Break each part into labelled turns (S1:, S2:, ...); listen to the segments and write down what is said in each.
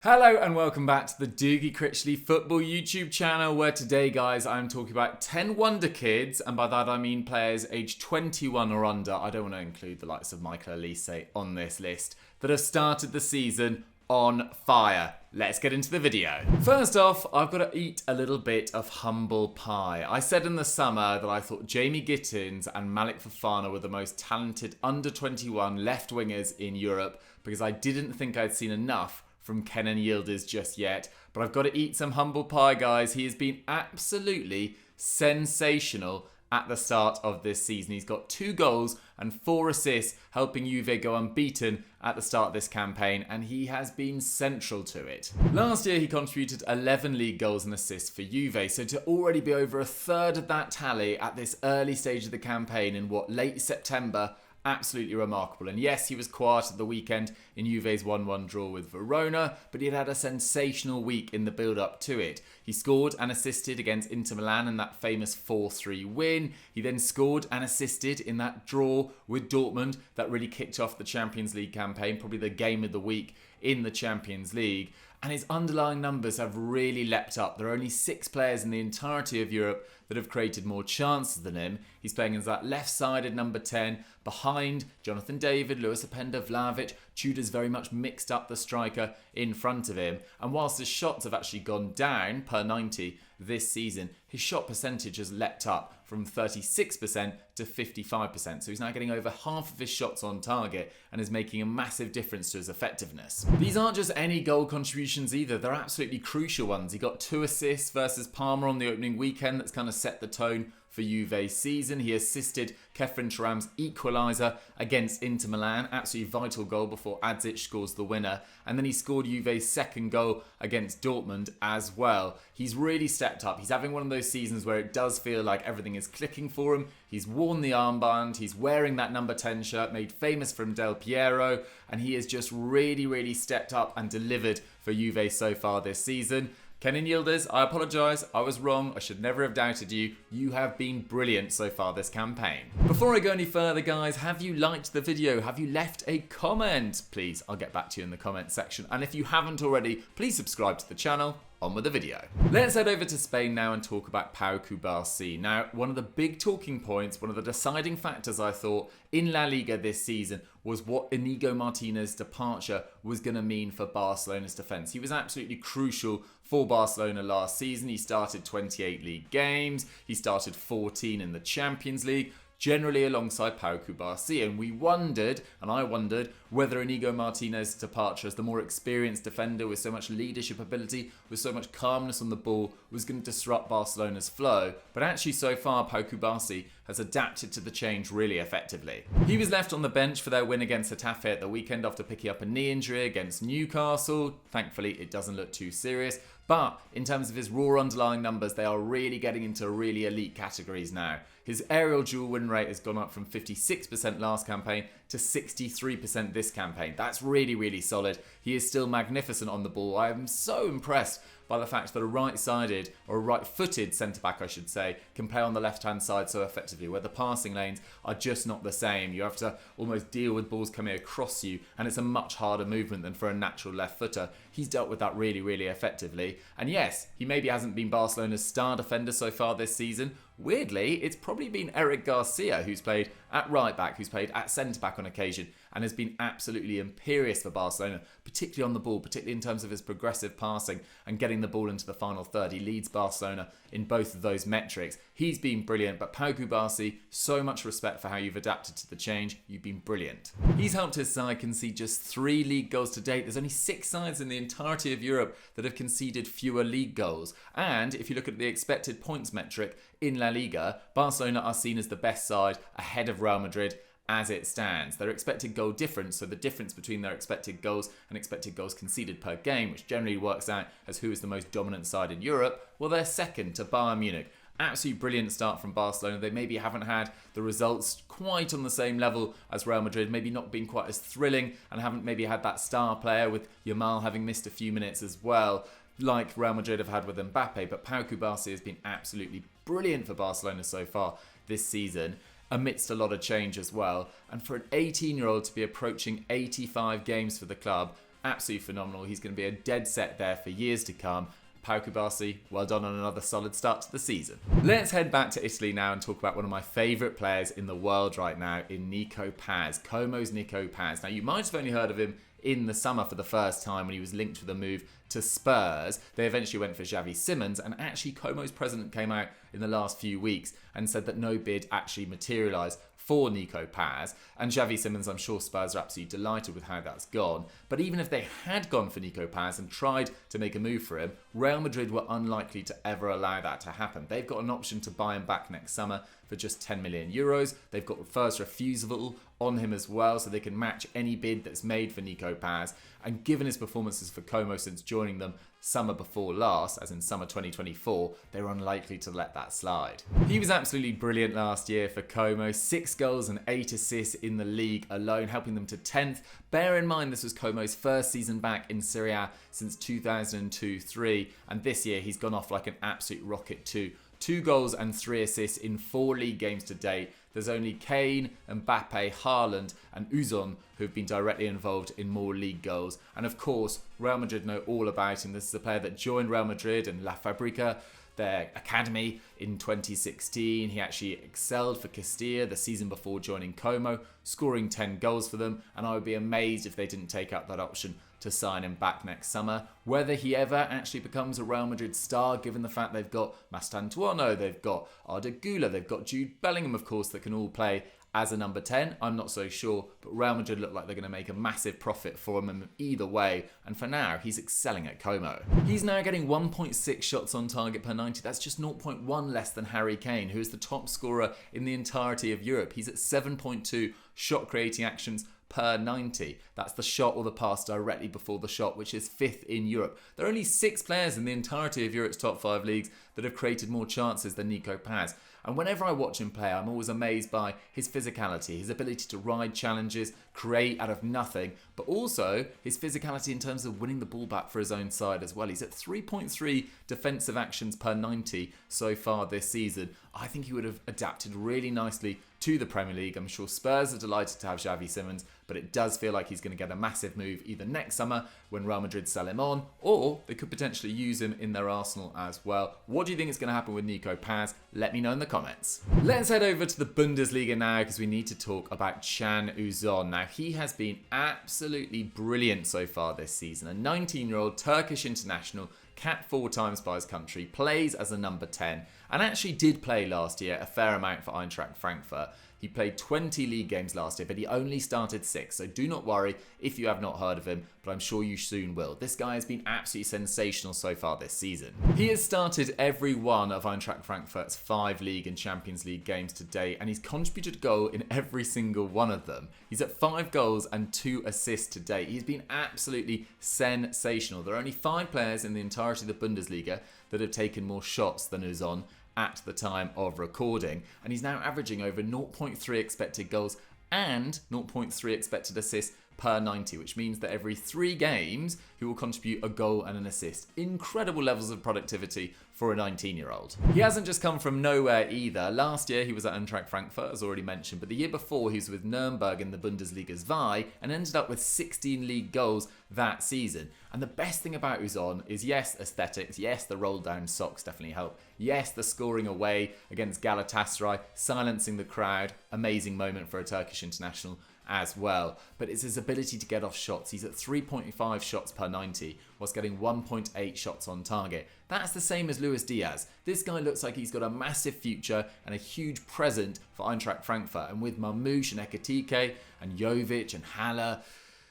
S1: Hello and welcome back to the Dougie Critchley Football YouTube channel, where today, guys, I'm talking about 10 wonder kids, and by that I mean players aged 21 or under. I don't want to include the likes of Michael Elise on this list, that have started the season on fire. Let's get into the video. First off, I've got to eat a little bit of humble pie. I said in the summer that I thought Jamie Gittins and Malik Fofana were the most talented under 21 left wingers in Europe, because I didn't think I'd seen enough from Kenan Yildiz just yet. But I've got to eat some humble pie, guys. He has been absolutely sensational at the start of this season. He's got 2 goals and 4 assists, helping Juve go unbeaten at the start of this campaign, and he has been central to it. Last year, he contributed 11 league goals and assists for Juve, so to already be over a third of that tally at this early stage of the campaign in late September, absolutely remarkable. And yes, he was quiet at the weekend in Juve's 1-1 draw with Verona, but he had a sensational week in the build-up to it. He scored and assisted against Inter Milan in that famous 4-3 win. He then scored and assisted in that draw with Dortmund that really kicked off the Champions League campaign, probably the game of the week in the Champions League. And his underlying numbers have really leapt up. There are only 6 players in the entirety of Europe that have created more chances than him. He's playing as that left-sided number 10, behind Jonathan David, Lewis Openda, Vlahovic. Tudor's very much mixed up the striker in front of him. And whilst his shots have actually gone down per 90 this season, his shot percentage has leapt up from 36% to 55%. So he's now getting over half of his shots on target and is making a massive difference to his effectiveness. These aren't just any goal contributions either. They're absolutely crucial ones. He got 2 assists versus Parma on the opening weekend. That's kind of set the tone for Juve's season. He assisted Kefren Thuram's equaliser against Inter Milan, absolutely vital goal before Adzic scores the winner, and then he scored Juve's second goal against Dortmund as well. He's really stepped up. He's having one of those seasons where it does feel like everything is clicking for him. He's worn the armband, he's wearing that number 10 shirt made famous from Del Piero, and he has just really stepped up and delivered for Juve so far this season. Kenan Yildiz, I apologise, I was wrong, I should never have doubted you. You have been brilliant so far this campaign. Before I go any further, guys, have you liked the video? Have you left a comment? Please, I'll get back to you in the comment section. And if you haven't already, please subscribe to the channel. On with the video. Let's head over to Spain now and talk about Pau Cubarsi. Now, one of the big talking points, one of the deciding factors I thought in La Liga this season was what Inigo Martinez's departure was going to mean for Barcelona's defence. He was absolutely crucial for Barcelona last season. He started 28 league games. He started 14 in the Champions League, generally alongside Pau Cubarsi, and we wondered, and I wondered, whether Inigo Martinez's departure as the more experienced defender with so much leadership ability, with so much calmness on the ball, was going to disrupt Barcelona's flow. But actually so far, Pau Cubarsi has adapted to the change really effectively. He was left on the bench for their win against Getafe at the weekend after picking up a knee injury against Newcastle. Thankfully, it doesn't look too serious. But in terms of his raw underlying numbers, they are really getting into really elite categories now. His aerial duel win rate has gone up from 56% last campaign to 63% this campaign. That's really solid. He is still magnificent on the ball. I am so impressed by the fact that a right-sided, or a right-footed centre-back, I should say, can play on the left-hand side so effectively, where the passing lanes are just not the same. You have to almost deal with balls coming across you, and it's a much harder movement than for a natural left-footer. He's dealt with that really effectively. And yes, he maybe hasn't been Barcelona's star defender so far this season. Weirdly, it's probably been Eric Garcia who's played at right-back, who's played at centre-back on occasion, and has been absolutely imperious for Barcelona, particularly on the ball, particularly in terms of his progressive passing and getting the ball into the final third. He leads Barcelona in both of those metrics. He's been brilliant, but Pau Cubarsi, so much respect for how you've adapted to the change. You've been brilliant. He's helped his side concede just 3 league goals to date. There's only 6 sides in the entirety of Europe that have conceded fewer league goals. And if you look at the expected points metric in La Liga, Barcelona are seen as the best side ahead of Real Madrid as it stands. Their expected goal difference, so the difference between their expected goals and expected goals conceded per game, which generally works out as who is the most dominant side in Europe, well, they're second to Bayern Munich. Absolutely brilliant start from Barcelona. They maybe haven't had the results quite on the same level as Real Madrid, maybe not been quite as thrilling, and haven't maybe had that star player, with Yamal having missed a few minutes as well, like Real Madrid have had with Mbappe. But Pau Cubarsi has been absolutely brilliant for Barcelona so far this season, amidst a lot of change as well. And for an 18-year-old to be approaching 85 games for the club, absolutely phenomenal. He's going to be a dead set there for years to come. Pau Cubarsi, well done on another solid start to the season. Let's head back to Italy now and talk about one of my favourite players in the world right now in Nico Paz, Como's Nico Paz. Now, you might have only heard of him in the summer for the first time when he was linked with a move to Spurs. They eventually went for Xavi Simons, and actually Como's president came out in the last few weeks and said that no bid actually materialised for Nico Paz. And Xavi Simons, I'm sure Spurs are absolutely delighted with how that's gone. But even if they had gone for Nico Paz and tried to make a move for him, Real Madrid were unlikely to ever allow that to happen. They've got an option to buy him back next summer for just 10 million euros. They've got first refusal on him as well, so they can match any bid that's made for Nico Paz. And given his performances for Como since joining them summer before last, as in summer 2024, they're unlikely to let that slide. He was absolutely brilliant last year for Como, 6 goals and 8 assists in the league alone, helping them to 10th. Bear in mind this was Como's first season back in Serie A since 2002-03, and this year he's gone off like an absolute rocket too. 2 goals and 3 assists in 4 league games to date. There's only Kane, Mbappe, Haaland and Uzun who've been directly involved in more league goals. And of course, Real Madrid know all about him. This is a player that joined Real Madrid and La Fabrica, their academy, in 2016. He actually excelled for Castilla the season before joining Como, scoring 10 goals for them. And I would be amazed if they didn't take up that option to sign him back next summer. Whether he ever actually becomes a Real Madrid star, given the fact they've got Mastantuono, they've got Arda Guler, they've got Jude Bellingham, of course, that can all play as a number 10. I'm not so sure, but Real Madrid look like they're going to make a massive profit for him either way, and for now, he's excelling at Como. He's now getting 1.6 shots on target per 90. That's just 0.1 less than Harry Kane, who is the top scorer in the entirety of Europe. He's at 7.2 shot creating actions per 90. That's the shot or the pass directly before the shot, which is 5th in Europe. There are only 6 players in the entirety of Europe's top 5 leagues that have created more chances than Nico Paz. And whenever I watch him play, I'm always amazed by his physicality, his ability to ride challenges, create out of nothing, but also his physicality in terms of winning the ball back for his own side as well. He's at 3.3 defensive actions per 90 so far this season. I think he would have adapted really nicely to the Premier League. I'm sure Spurs are delighted to have Xavi Simons, but it does feel like he's going to get a massive move either next summer when Real Madrid sell him on, or they could potentially use him in their arsenal as well. What do you think is going to happen with Nico Paz? Let me know in the comments. Let's head over to the Bundesliga now, because we need to talk about Can Uzun. Now, he has been absolutely brilliant so far this season. A 19-year-old Turkish international, capped 4 times by his country, plays as a number 10, and actually did play last year a fair amount for Eintracht Frankfurt. He played 20 league games last year, but he only started 6, so do not worry if you have not heard of him, but I'm sure you soon will. This guy has been absolutely sensational so far this season. He has started every one of Eintracht Frankfurt's 5 league and Champions League games to date, and he's contributed a goal in every single one of them. He's at 5 goals and 2 assists to date. He's been absolutely sensational. There are only 5 players in the entirety of the Bundesliga that have taken more shots than Uzun at the time of recording, and he's now averaging over 0.3 expected goals and 0.3 expected assists per 90, which means that every 3 games he will contribute a goal and an assist. Incredible levels of productivity for a 19-year-old. He hasn't just come from nowhere either. Last year he was at Eintracht Frankfurt, as already mentioned, but the year before he was with Nuremberg in the Bundesliga zwei and ended up with 16 league goals that season. And the best thing about Uzun is, yes, aesthetics, yes, the roll down socks definitely help, yes, the scoring away against Galatasaray, silencing the crowd, amazing moment for a Turkish international as well, but it's his ability to get off shots. He's at 3.5 shots per 90, whilst getting 1.8 shots on target. That's the same as Luis Diaz. This guy looks like he's got a massive future and a huge present for Eintracht Frankfurt, and with Marmoush and Ekitike and Jovic and Haller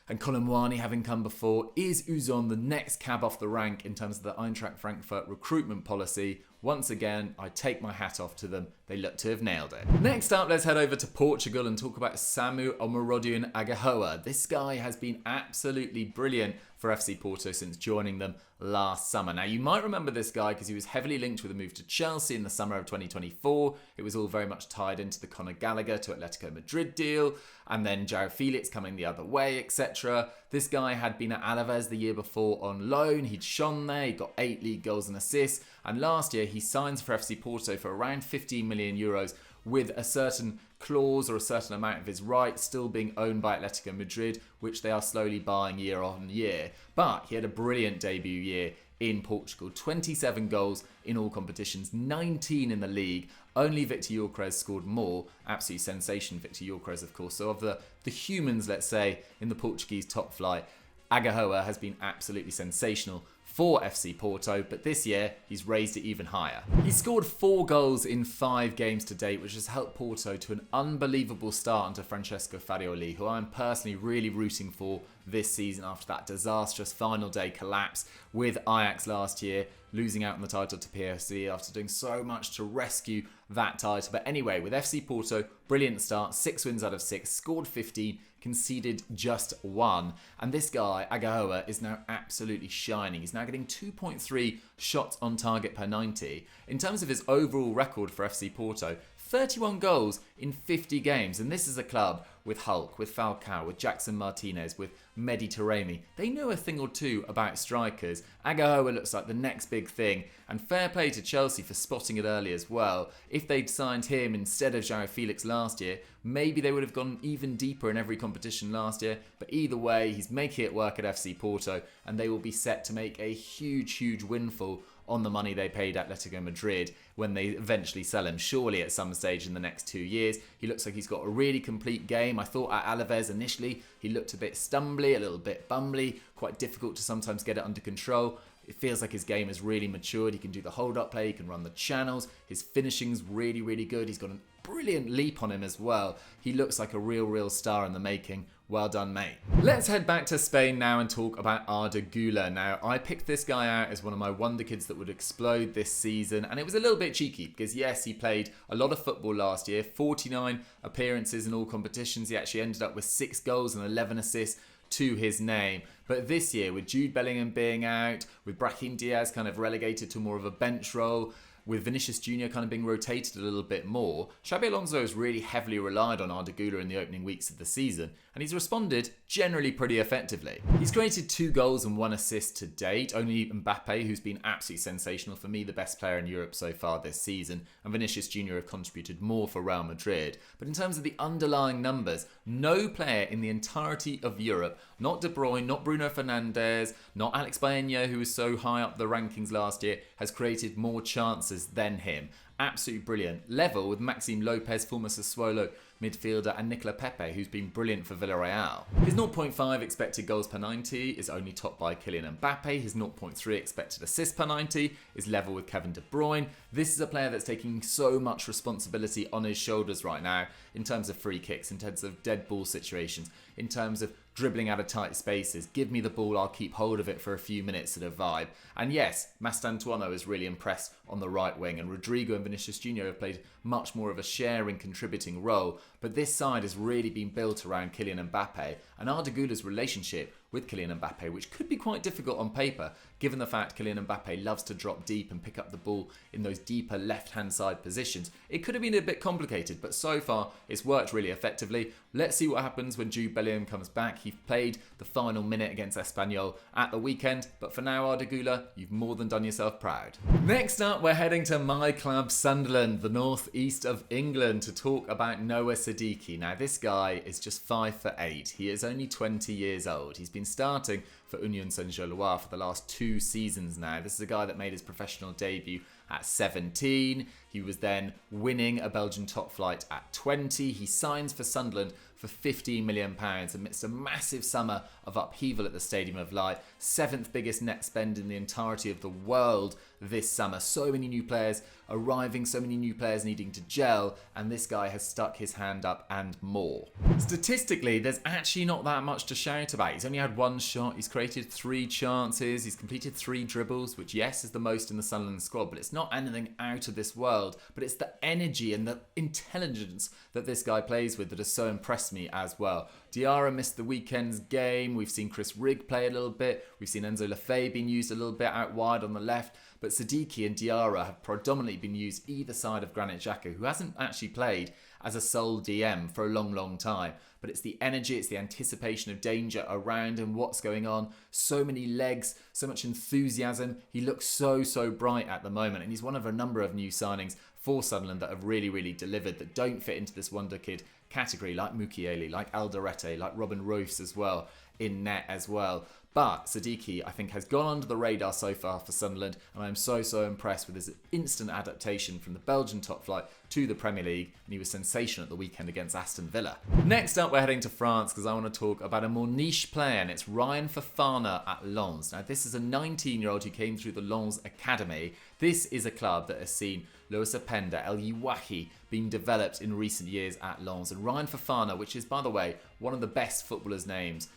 S1: and Colomwani having come before, is Uzun the next cab off the rank in terms of the Eintracht Frankfurt recruitment policy? Once again, I take my hat off to them. They look to have nailed it. Next up, let's head over to Portugal and talk about Samu Aghehowa. This guy has been absolutely brilliant for FC Porto since joining them last summer. Now, you might remember this guy because he was heavily linked with a move to Chelsea in the summer of 2024. It was all very much tied into the Conor Gallagher to Atletico Madrid deal, and then João Felix coming the other way, etc. This guy had been at Alaves the year before on loan. He'd shone there. He got 8 league goals and assists. And last year, he signs for FC Porto for around 15 million euros with a certain clause or a certain amount of his rights still being owned by Atletico Madrid, which they are slowly buying year on year. But he had a brilliant debut year in Portugal. 27 goals in all competitions, 19 in the league. Only Victor Gyökeres scored more. Absolute sensation, Victor Gyökeres, of course. So of the humans, let's say, in the Portuguese top flight, Aghehowa has been absolutely sensational for FC Porto, but this year he's raised it even higher. He scored 4 goals in 5 games to date, which has helped Porto to an unbelievable start under Francesco Farioli, who I'm personally really rooting for this season after that disastrous final day collapse with Ajax last year, losing out on the title to PSG after doing so much to rescue that title. But anyway, with FC Porto, brilliant start, 6 wins out of 6, scored 15, conceded just 1. And this guy, Aghehowa, is now absolutely shining. He's now getting 2.3 shots on target per 90. In terms of his overall record for FC Porto, 31 goals in 50 games. And this is a club with Hulk, with Falcao, with Jackson Martinez, with Mehdi Taremi. They know a thing or two about strikers. Aghehowa looks like the next big thing. And fair play to Chelsea for spotting it early as well. If they'd signed him instead of João Felix last year, maybe they would have gone even deeper in every competition last year. But either way, he's making it work at FC Porto, and they will be set to make a huge windfall on the money they paid Atletico Madrid when they eventually sell him, surely at some stage in the next 2 years. He looks like he's got a really complete game. I thought at Alaves initially he looked a bit stumbly, a little bit bumbly, quite difficult to sometimes get it under control. It feels like his game has really matured. He can do the hold-up play, he can run the channels. His finishing's really good. He's got a brilliant leap on him as well. He looks like a real star in the making. Well done, mate. Let's head back to Spain now and talk about Arda Guler. Now, I picked this guy out as one of my wonder kids that would explode this season, and it was a little bit cheeky because, yes, he played a lot of football last year, 49 appearances in all competitions. He actually ended up with 6 goals and 11 assists to his name. But this year, with Jude Bellingham being out, with Brahim Diaz kind of relegated to more of a bench role, with Vinicius Jr. kind of being rotated a little bit more, Xabi Alonso has really heavily relied on Arda Guler in the opening weeks of the season, and he's responded generally pretty effectively. He's created 2 goals and 1 assist to date. Only Mbappe, who's been absolutely sensational, for me the best player in Europe so far this season, and Vinicius Jr. have contributed more for Real Madrid. But in terms of the underlying numbers, no player in the entirety of Europe, not De Bruyne, not Bruno Fernandes, not Alex Baena, who was so high up the rankings last year, has created more chances than him. Absolutely brilliant. Level with Maxime Lopez, former Sassuolo midfielder, and Nicola Pepe, who's been brilliant for Villarreal. His 0.5 expected goals per 90 is only topped by Kylian Mbappe. His 0.3 expected assists per 90 is level with Kevin De Bruyne. This is a player that's taking so much responsibility on his shoulders right now in terms of free kicks, in terms of dead ball situations, in terms of dribbling out of tight spaces. Give me the ball, I'll keep hold of it for a few minutes sort of vibe. And yes, Mastantuono is really impressed on the right wing, and Rodrigo and Vinicius Jr. have played much more of a sharing, contributing role. But this side has really been built around Kylian Mbappe, and Arda Guler's relationship with Kylian Mbappe, which could be quite difficult on paper, given the fact Kylian Mbappe loves to drop deep and pick up the ball in those deeper left-hand side positions. It could have been a bit complicated, but so far it's worked really effectively. Let's see what happens when Jude Bellingham comes back. He played the final minute against Espanyol at the weekend, but for now, Arda Guler, you've more than done yourself proud. Next up, we're heading to my club, Sunderland, the northeast of England, to talk about Noah Sadiki. Now, this guy is just 5'8". He is only 20 years old. He's been starting for Union Saint-Gilloise for the last 2 seasons now. This is a guy that made his professional debut at 17. He was then winning a Belgian top flight at 20. He signs for Sunderland for £15 million amidst a massive summer of upheaval at the Stadium of Light. 7th biggest net spend in the entirety of the world this summer. So many new players arriving, so many new players needing to gel, and this guy has stuck his hand up and more. Statistically, there's actually not that much to shout about. He's only had 1 shot, he's created 3 chances, he's completed 3 dribbles, which yes is the most in the Sunderland squad, but it's not anything out of this world. But it's the energy and the intelligence that this guy plays with that has so impressed me as well. Diarra missed the weekend's game. We've seen Chris Rigg play a little bit. We've seen Enzo Lefebvre being used a little bit out wide on the left. But Sadiki and Diarra have predominantly been used either side of Granit Xhaka, who hasn't actually played as a sole DM for a long, long time. But it's the energy, it's the anticipation of danger around him, what's going on. So many legs, so much enthusiasm. He looks so, so bright at the moment. And he's one of a number of new signings for Sunderland that have really, really delivered, that don't fit into this wonder kid category, like Mukiele, like Alderete, like Robin Royce as well, in net as well. But Sadiki, I think, has gone under the radar so far for Sunderland, and I'm so, so impressed with his instant adaptation from the Belgian top flight to the Premier League, and he was sensational at the weekend against Aston Villa. Next up, we're heading to France because I want to talk about a more niche player, and it's Rayan Fofana at Lens. Now, this is a 19-year-old who came through the Lens Academy. This is a club that has seen Louis Openda, El Youahi being developed in recent years at Lens, and Rayan Fofana, which is, by the way, one of the best footballers' names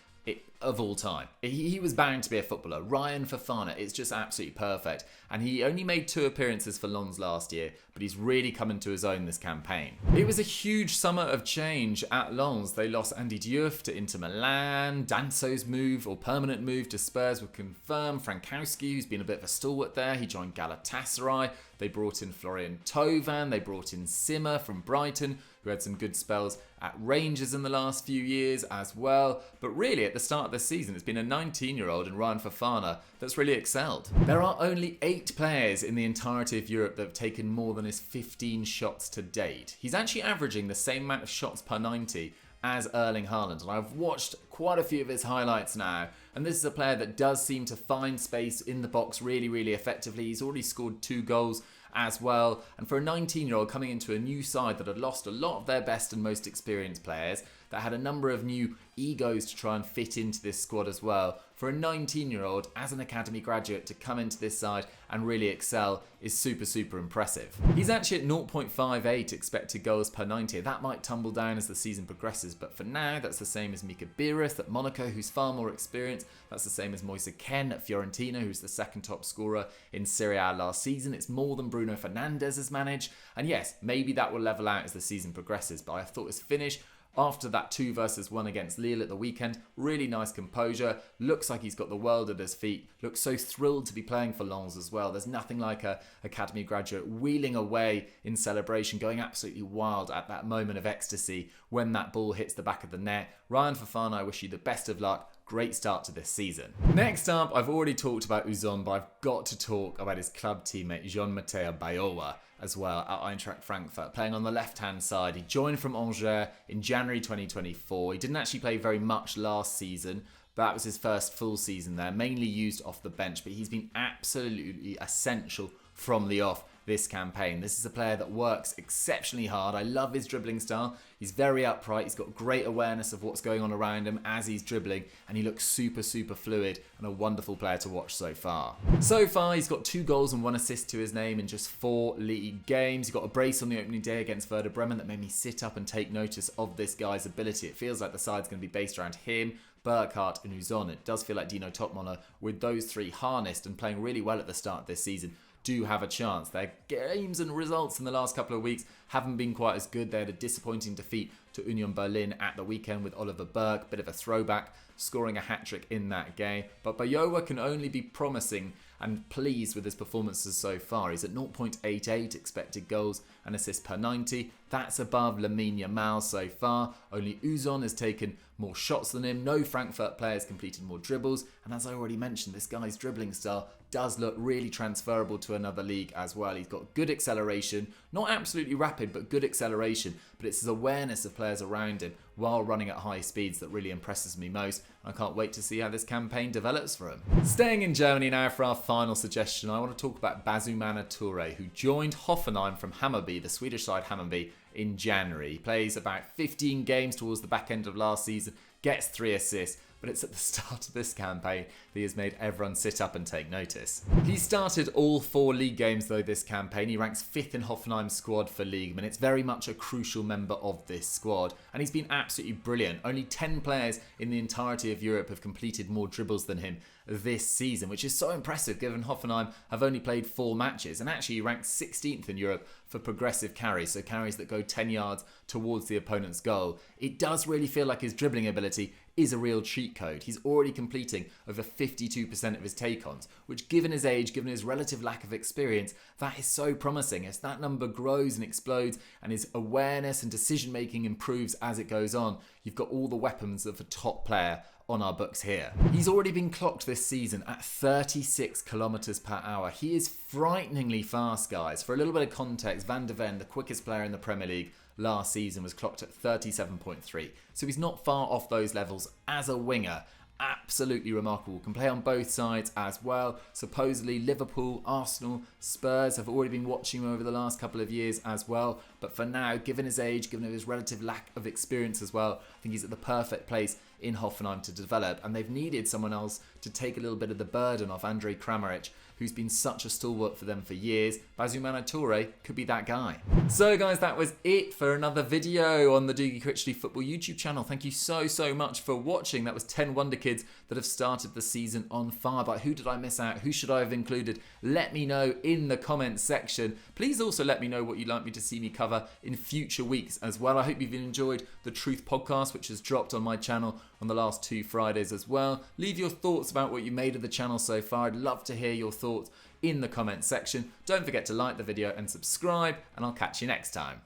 S1: of all time. He was bound to be a footballer. Rayan Fofana, it's just absolutely perfect. And he only made 2 appearances for Lens last year, but he's really come into his own this campaign. It was a huge summer of change at Lens. They lost Andy Diouf to Inter Milan. Danso's move, or permanent move, to Spurs was confirmed. Frankowski, who's been a bit of a stalwart there, he joined Galatasaray. They brought in Florian Thauvin. They brought in Simmer from Brighton, who had some good spells at Rangers in the last few years as well. But really, at the start of this season, it's been a 19-year-old in Rayan Fofana that's really excelled. There are only 8 players in the entirety of Europe that have taken more than his 15 shots to date. He's actually averaging the same amount of shots per 90 as Erling Haaland, and I've watched quite a few of his highlights now, and this is a player that does seem to find space in the box really, really effectively. He's already scored 2 goals as well, and for a 19-year-old coming into a new side that had lost a lot of their best and most experienced players, that had a number of new egos to try and fit into this squad as well, for a 19-year-old as an academy graduate to come into this side and really excel is super, super impressive. He's actually at 0.58 expected goals per 90. That might tumble down as the season progresses, but for now that's the same as Mika Biereth at Monaco, who's far more experienced. That's the same as Moise Kean at Fiorentina, who's the second top scorer in Serie A last season. It's more than Bruno Fernandes has managed, and yes, maybe that will level out as the season progresses, but I thought his finish after that 2-1 against Lille at the weekend, really nice composure, looks like he's got the world at his feet, looks so thrilled to be playing for Lens as well. There's nothing like a academy graduate wheeling away in celebration, going absolutely wild at that moment of ecstasy when that ball hits the back of the net. Rayan Fofana, I wish you the best of luck. Great start to this season. Next up, I've already talked about Uzun, but I've got to talk about his club teammate Jean-Mattéo Bahoya as well at Eintracht Frankfurt, playing on the left-hand side. He joined from Angers in January 2024. He didn't actually play very much last season, but that was his first full season there, mainly used off the bench, but he's been absolutely essential from the off this campaign. This is a player that works exceptionally hard. I love his dribbling style. He's very upright. He's got great awareness of what's going on around him as he's dribbling, and he looks super, super fluid and a wonderful player to watch so far. So far, he's got 2 goals and 1 assist to his name in just 4 league games. He got a brace on the opening day against Werder Bremen that made me sit up and take notice of this guy's ability. It feels like the side's going to be based around him, Burkhardt and Uzun. It does feel like Dino Topmøller, with those 3 harnessed and playing really well at the start of this season, do have a chance. Their games and results in the last couple of weeks haven't been quite as good. They had a disappointing defeat to Union Berlin at the weekend with Oliver Berg, bit of a throwback, scoring a hat-trick in that game. But Bahoya can only be promising and pleased with his performances so far. He's at 0.88 expected goals and assists per 90. That's above Lamine Yamal so far. Only Uzun has taken more shots than him. No Frankfurt players completed more dribbles. And as I already mentioned, this guy's dribbling style does look really transferable to another league as well. He's got good acceleration, not absolutely rapid, but good acceleration. But it's his awareness of players around him while running at high speeds that really impresses me most. I can't wait to see how this campaign develops for him. Staying in Germany now for our final suggestion, I want to talk about Bazoumana Touré, who joined Hoffenheim from Hammarby, the Swedish side Hammarby, in January. He plays about 15 games towards the back end of last season, gets 3 assists. but it's at the start of this campaign that he has made everyone sit up and take notice. He started all 4 league games though this campaign. He ranks 5th in Hoffenheim's squad for league, and it's very much a crucial member of this squad, and he's been absolutely brilliant. Only 10 players in the entirety of Europe have completed more dribbles than him this season, which is so impressive given Hoffenheim have only played 4 matches, and actually he ranked 16th in Europe for progressive carries, so carries that go 10 yards towards the opponent's goal. It does really feel like his dribbling ability is a real cheat code. He's already completing over 52% of his take-ons, which given his age, given his relative lack of experience, that is so promising. As that number grows and explodes and his awareness and decision-making improves as it goes on, you've got all the weapons of a top player on our books here. He's already been clocked this season at 36 kilometers per hour. He is frighteningly fast, guys. For a little bit of context, Van de Ven, the quickest player in the Premier League last season, was clocked at 37.3. So he's not far off those levels as a winger. Absolutely remarkable. Can play on both sides as well. Supposedly Liverpool, Arsenal, Spurs have already been watching him over the last couple of years as well. But for now, given his age, given his relative lack of experience as well, I think he's at the perfect place in Hoffenheim to develop. And they've needed someone else to take a little bit of the burden off Andrej Kramaric, who's been such a stalwart for them for years. Bazoumana Touré could be that guy. So guys, that was it for another video on the Dougie Critchley Football YouTube channel. Thank you so much for watching. That was 10 Wonder Kids that have started the season on fire. But who did I miss out? Who should I have included? Let me know in the comments section. Please also let me know what you'd like me to see me cover in future weeks as well. I hope you've enjoyed the Truth podcast, which has dropped on my channel on the last 2 Fridays as well. Leave your thoughts about what you made of the channel so far. I'd love to hear your thoughts in the comments section. Don't forget to like the video and subscribe, and I'll catch you next time.